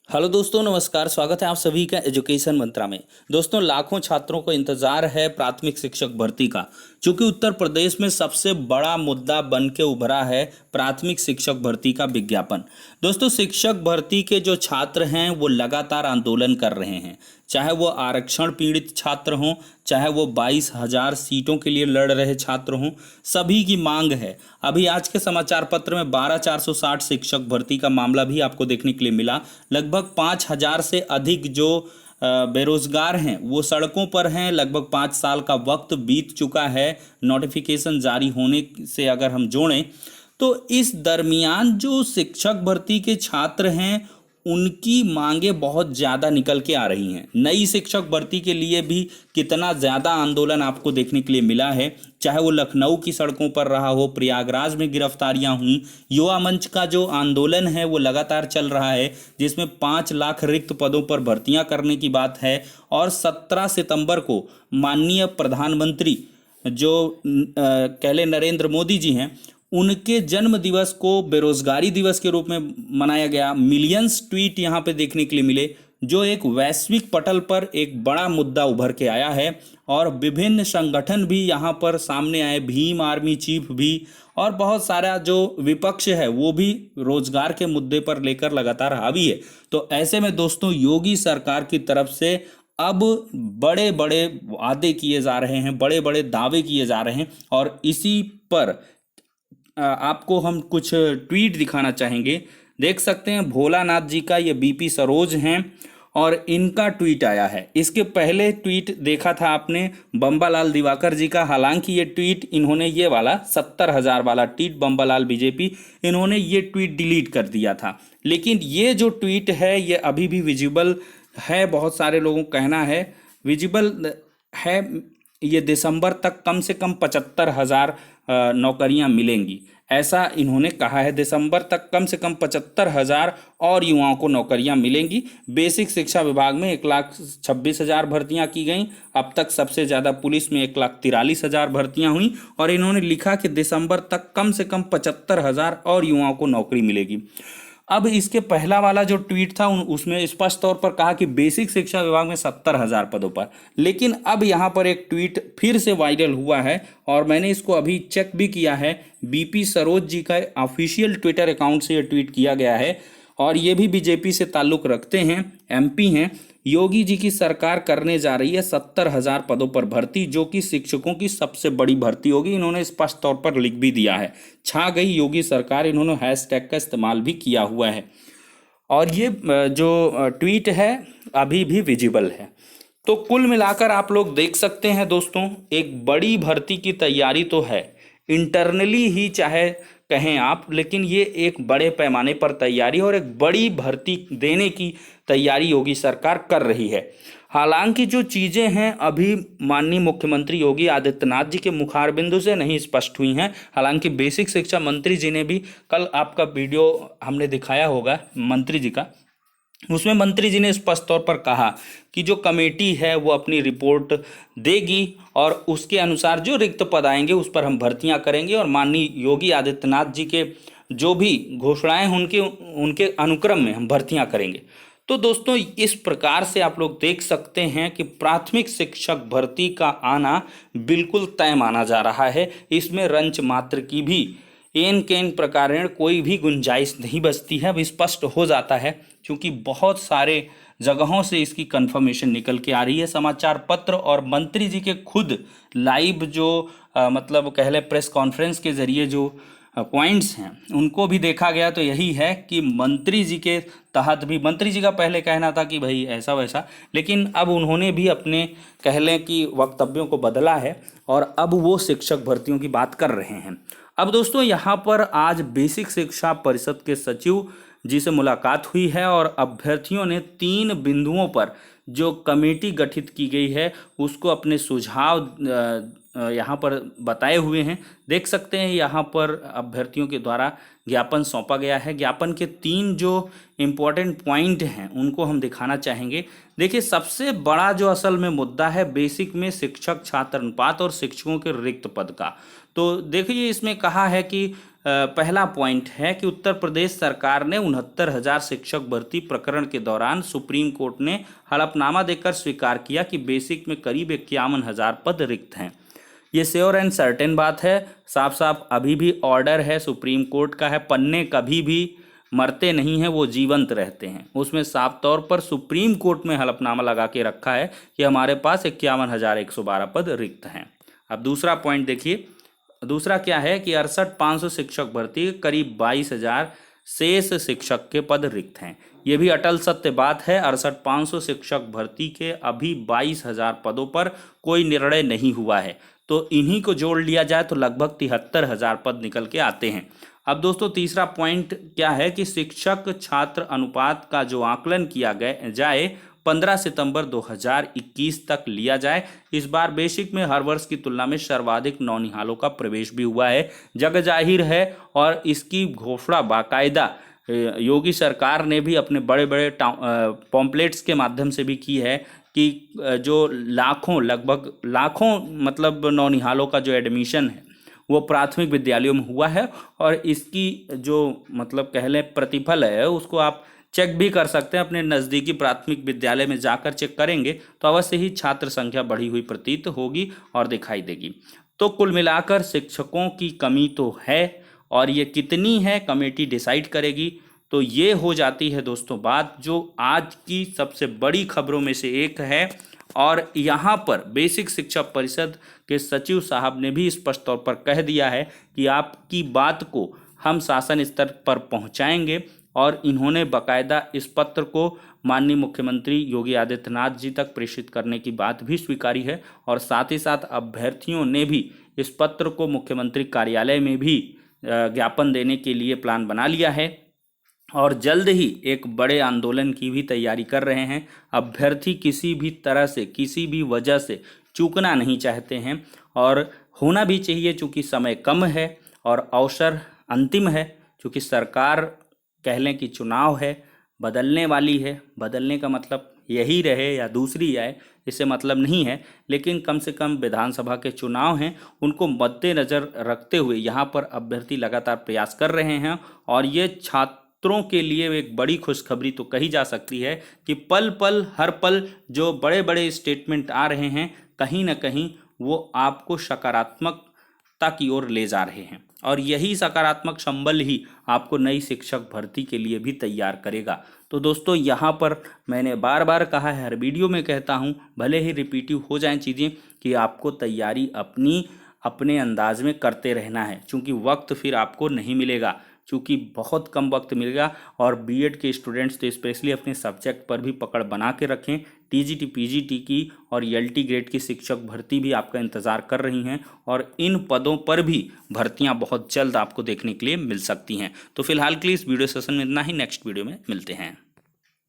Hello दोस्तों, नमस्कार। स्वागत है आप सभी का एजुकेशन मंत्रा में। दोस्तों, लाखों छात्रों को इंतजार है प्राथमिक शिक्षक भर्ती का, क्योंकि उत्तर प्रदेश में सबसे बड़ा मुद्दा बन के उभरा है प्राथमिक शिक्षक भर्ती का विज्ञापन। दोस्तों, शिक्षक भर्ती के जो छात्र हैं वो लगातार आंदोलन कर रहे हैं, चाहे वो आरक्षण पीड़ित छात्र हों, चाहे वो 22,000 सीटों के लिए लड़ रहे छात्र हों, सभी की मांग है। अभी आज के समाचार पत्र में 12,460 शिक्षक भर्ती का मामला भी आपको देखने के लिए मिला। लगभग 5,000 से अधिक जो बेरोजगार हैं वो सड़कों पर हैं। लगभग 5 साल का वक्त बीत चुका है नोटिफिकेशन जारी होने से अगर हम जोड़ें तो। इस दरमियान जो शिक्षक भर्ती के छात्र हैं उनकी मांगें बहुत ज़्यादा निकल के आ रही हैं। नई शिक्षक भर्ती के लिए भी कितना ज़्यादा आंदोलन आपको देखने के लिए मिला है, चाहे वो लखनऊ की सड़कों पर रहा हो, प्रयागराज में गिरफ्तारियां हुई, युवा मंच का जो आंदोलन है वो लगातार चल रहा है, जिसमें 5 लाख रिक्त पदों पर भर्तियां करने की बात है। और 17 सितंबर को माननीय प्रधानमंत्री जो कहले नरेंद्र मोदी जी हैं, उनके जन्म दिवस को बेरोजगारी दिवस के रूप में मनाया गया। मिलियंस ट्वीट यहाँ पे देखने के लिए मिले, जो एक वैश्विक पटल पर एक बड़ा मुद्दा उभर के आया है। और विभिन्न संगठन भी यहाँ पर सामने आए, भीम आर्मी चीफ भी, और बहुत सारा जो विपक्ष है वो भी रोजगार के मुद्दे पर लेकर लगातार हावी है। तो ऐसे में दोस्तों, योगी सरकार की तरफ से अब बड़े बड़े वादे किए जा रहे हैं, बड़े बड़े दावे किए जा रहे हैं। और इसी पर आपको हम कुछ ट्वीट दिखाना चाहेंगे। देख सकते हैं भोलानाथ जी का, ये बीपी सरोज हैं और इनका ट्वीट आया है। इसके पहले ट्वीट देखा था आपने बम्बालाल दिवाकर जी का। हालांकि ये ट्वीट इन्होंने, ये वाला 70,000 वाला ट्वीट बम्बालाल बीजेपी, इन्होंने ये ट्वीट डिलीट कर दिया था। लेकिन ये जो ट्वीट है ये अभी भी विजिबल है, बहुत सारे लोगों का कहना है विजिबल है। ये दिसंबर तक कम से कम 75,000 नौकरियां मिलेंगी, ऐसा इन्होंने कहा है। दिसंबर तक कम से कम 75,000 और युवाओं को नौकरियां मिलेंगी। बेसिक शिक्षा विभाग में 1,26,000 भर्तियां की गई। अब तक सबसे ज़्यादा पुलिस में 1,43,000 भर्तियां हुई। और इन्होंने लिखा कि दिसंबर तक कम से कम 75,000 और युवाओं को नौकरी मिलेगी। अब इसके पहला वाला जो ट्वीट था उसमें स्पष्ट तौर पर कहा कि बेसिक शिक्षा विभाग में 70,000 पदों पर। लेकिन अब यहाँ पर एक ट्वीट फिर से वायरल हुआ है और मैंने इसको अभी चेक भी किया है। बीपी सरोज जी का ऑफिशियल ट्विटर अकाउंट से ये ट्वीट किया गया है और ये भी बीजेपी से ताल्लुक़ रखते हैं, एमपी हैं। योगी जी की सरकार करने जा रही है 70,000 पदों पर भर्ती, जो कि शिक्षकों की सबसे बड़ी भर्ती होगी। इन्होंने स्पष्ट तौर पर लिख भी दिया है, छा गई योगी सरकार। इन्होंने हैशटैग का इस्तेमाल भी किया हुआ है और ये जो ट्वीट है अभी भी विजिबल है। तो कुल मिलाकर आप लोग देख सकते हैं दोस्तों, एक बड़ी भर्ती की तैयारी तो है, इंटरनली ही चाहे कहें आप, लेकिन ये एक बड़े पैमाने पर तैयारी और एक बड़ी भर्ती देने की तैयारी योगी सरकार कर रही है। हालांकि जो चीज़ें हैं अभी माननीय मुख्यमंत्री योगी आदित्यनाथ जी के मुखारबिंदु से नहीं स्पष्ट हुई हैं। हालांकि बेसिक शिक्षा मंत्री जी ने भी, कल आपका वीडियो हमने दिखाया होगा मंत्री जी का, उसमें मंत्री जी ने स्पष्ट तौर पर कहा कि जो कमेटी है वो अपनी रिपोर्ट देगी और उसके अनुसार जो रिक्त पद आएंगे उस पर हम भर्तियां करेंगे और माननीय योगी आदित्यनाथ जी के जो भी घोषणाएं उनके अनुक्रम में हम भर्तियां करेंगे। तो दोस्तों, इस प्रकार से आप लोग देख सकते हैं कि प्राथमिक शिक्षक भर्ती का आना बिल्कुल तय माना जा रहा है। इसमें रंच मात्र की भी एन केन प्रकारेण कोई भी गुंजाइश नहीं बचती है। अब स्पष्ट हो जाता है क्योंकि बहुत सारे जगहों से इसकी कंफर्मेशन निकल के आ रही है। समाचार पत्र और मंत्री जी के खुद लाइव जो मतलब कह लें प्रेस कॉन्फ्रेंस के जरिए जो पॉइंट्स हैं उनको भी देखा गया तो यही है कि मंत्री जी के तहत भी, मंत्री जी का पहले कहना था कि भाई ऐसा वैसा, लेकिन अब उन्होंने भी अपने कह लें कि वक्तव्यों को बदला है और अब वो शिक्षक भर्तियों की बात कर रहे हैं। अब दोस्तों, यहाँ पर आज बेसिक शिक्षा परिषद के सचिव जी से मुलाकात हुई है और अभ्यर्थियों ने 3 बिंदुओं पर जो कमेटी गठित की गई है उसको अपने सुझाव यहाँ पर बताए हुए हैं। देख सकते हैं यहाँ पर अभ्यर्थियों के द्वारा ज्ञापन सौंपा गया है। ज्ञापन के 3 जो इम्पोर्टेंट पॉइंट हैं उनको हम दिखाना चाहेंगे। देखिए, सबसे बड़ा जो असल में मुद्दा है बेसिक में शिक्षक छात्र अनुपात और शिक्षकों के रिक्त पद का। तो देखिए, इसमें कहा है कि पहला पॉइंट है कि उत्तर प्रदेश सरकार ने 69,000 शिक्षक भर्ती प्रकरण के दौरान सुप्रीम कोर्ट ने हलफनामा देकर स्वीकार किया कि बेसिक में करीब 51,000 पद रिक्त हैं। ये श्योर एंड सर्टेन बात है, साफ साफ अभी भी ऑर्डर है, सुप्रीम कोर्ट का है, पन्ने कभी भी मरते नहीं हैं, वो जीवंत रहते हैं। उसमें साफ तौर पर सुप्रीम कोर्ट में हलफनामा लगा के रखा है कि हमारे पास 51,112 पद रिक्त हैं। अब दूसरा पॉइंट देखिए, दूसरा क्या है कि 68,500 शिक्षक भर्ती, करीब 22,000 शेष शिक्षक के पद रिक्त हैं। ये भी अटल सत्य बात है, 68,500 शिक्षक भर्ती के अभी 22,000 पदों पर कोई निर्णय नहीं हुआ है, तो इन्हीं को जोड़ लिया जाए तो लगभग 73,000 पद निकल के आते हैं। अब दोस्तों तीसरा पॉइंट क्या है कि शिक्षक छात्र अनुपात का जो आकलन किया जाए 15 सितंबर 2021 तक लिया जाए। इस बार बेसिक में हर वर्ष की तुलना में सर्वाधिक नौनिहालों का प्रवेश भी हुआ है, जग जाहिर है, और इसकी घोषणा बाकायदा योगी सरकार ने भी अपने बड़े बड़े पॉम्पलेट्स के माध्यम से भी की है कि जो लगभग लाखों मतलब नौनिहालों का जो एडमिशन है वो प्राथमिक विद्यालयों में हुआ है, और इसकी जो मतलब कह लें प्रतिफल है उसको आप चेक भी कर सकते हैं। अपने नज़दीकी प्राथमिक विद्यालय में जाकर चेक करेंगे तो अवश्य ही छात्र संख्या बढ़ी हुई प्रतीत होगी और दिखाई देगी। तो कुल मिलाकर शिक्षकों की कमी तो है, और ये कितनी है कमेटी डिसाइड करेगी। तो ये हो जाती है दोस्तों बात जो आज की सबसे बड़ी खबरों में से एक है, और यहाँ पर बेसिक शिक्षा परिषद के सचिव साहब ने भी स्पष्ट तौर पर कह दिया है कि आपकी बात को हम शासन स्तर पर पहुँचाएंगे, और इन्होंने बाकायदा इस पत्र को माननीय मुख्यमंत्री योगी आदित्यनाथ जी तक प्रेषित करने की बात भी स्वीकारी है, और साथ ही साथ अभ्यर्थियों ने भी इस पत्र को मुख्यमंत्री कार्यालय में भी ज्ञापन देने के लिए प्लान बना लिया है, और जल्द ही एक बड़े आंदोलन की भी तैयारी कर रहे हैं। अभ्यर्थी किसी भी तरह से किसी भी वजह से चूकना नहीं चाहते हैं, और होना भी चाहिए, चूँकि समय कम है और अवसर अंतिम है। चूँकि सरकार कह लें कि चुनाव है, बदलने वाली है, बदलने का मतलब यही रहे या दूसरी आए इससे मतलब नहीं है, लेकिन कम से कम विधानसभा के चुनाव हैं, उनको मद्देनज़र रखते हुए यहाँ पर अभ्यर्थी लगातार प्रयास कर रहे हैं। और ये छात्रों के लिए एक बड़ी खुशखबरी तो कही जा सकती है कि पल पल हर पल जो बड़े बड़े स्टेटमेंट आ रहे हैं कहीं ना कहीं वो आपको सकारात्मकता की ओर ले जा रहे हैं, और यही सकारात्मक संबल ही आपको नई शिक्षक भर्ती के लिए भी तैयार करेगा। तो दोस्तों यहाँ पर मैंने बार बार कहा है, हर वीडियो में कहता हूँ, भले ही रिपीटिव हो जाएं चीज़ें, कि आपको तैयारी अपने अंदाज में करते रहना है, क्योंकि वक्त फिर आपको नहीं मिलेगा, चूँकि बहुत कम वक्त मिलेगा। और बीएड के स्टूडेंट्स तो स्पेशली अपने सब्जेक्ट पर भी पकड़ बना के रखें। टीजीटी पीजीटी की और एलटी ग्रेड की शिक्षक भर्ती भी आपका इंतज़ार कर रही हैं, और इन पदों पर भी भर्तियां बहुत जल्द आपको देखने के लिए मिल सकती हैं। तो फिलहाल के लिए इस वीडियो सेशन में इतना ही, नेक्स्ट वीडियो में मिलते हैं।